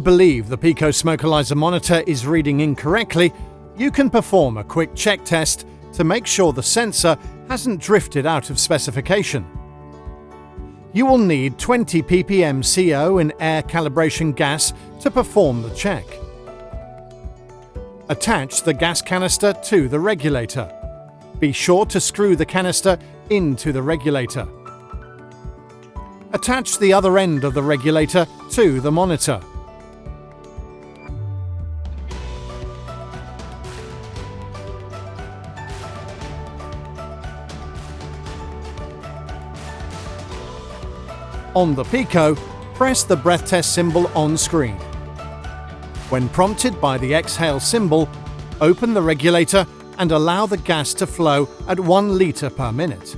believe the piCO Smokerlyzer monitor is reading incorrectly, you can perform a quick check test to make sure the sensor hasn't drifted out of specification. You will need 20 ppm CO in air calibration gas to perform the check. Attach the gas canister to the regulator. Be sure to screw the canister into the regulator. Attach the other end of the regulator to the monitor. On the piCO, press the breath test symbol on screen. When prompted by the exhale symbol, open the regulator and allow the gas to flow at 1 litre per minute.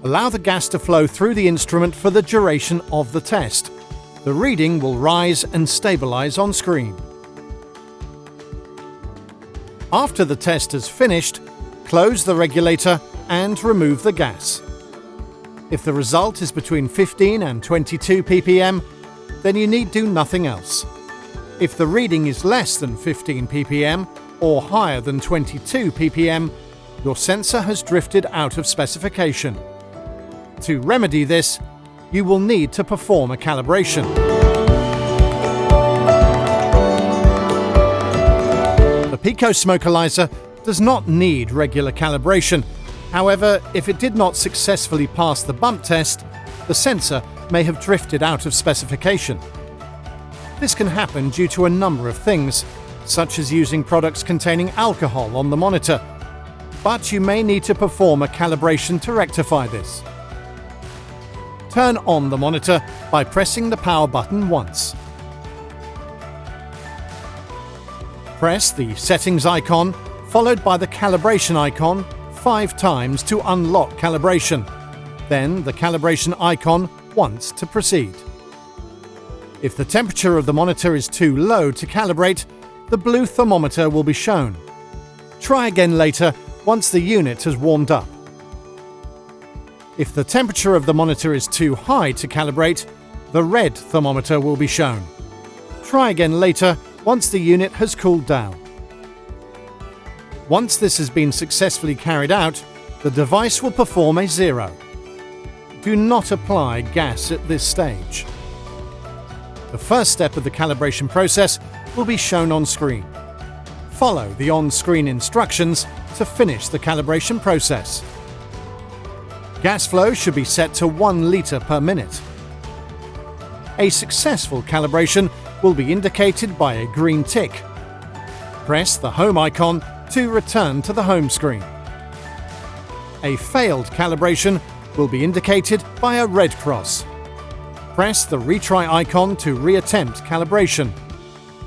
Allow the gas to flow through the instrument for the duration of the test. The reading will rise and stabilise on screen. After the test is finished, close the regulator and remove the gas. If the result is between 15 and 22 ppm, then you need do nothing else. If the reading is less than 15 ppm or higher than 22 ppm, your sensor has drifted out of specification. To remedy this, you will need to perform a calibration. The piCO Smokerlyzer does not need regular calibration. However, if it did not successfully pass the bump test, the sensor may have drifted out of specification. This can happen due to a number of things, such as using products containing alcohol on the monitor, but you may need to perform a calibration to rectify this. Turn on the monitor by pressing the power button once. Press the settings icon followed by the calibration icon 5 times to unlock calibration, then the calibration icon once to proceed. If the temperature of the monitor is too low to calibrate, the blue thermometer will be shown. Try again later once the unit has warmed up. If the temperature of the monitor is too high to calibrate, the red thermometer will be shown. Try again later once the unit has cooled down. Once this has been successfully carried out, the device will perform a 0. Do not apply gas at this stage. The first step of the calibration process will be shown on screen. Follow the on-screen instructions to finish the calibration process. Gas flow should be set to 1 litre per minute. A successful calibration will be indicated by a green tick. Press the home icon to return to the home screen. A failed calibration will be indicated by a red cross. Press the retry icon to reattempt calibration.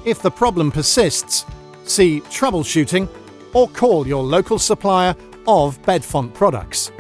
If the problem persists, see Troubleshooting or call your local supplier of Bedfont products.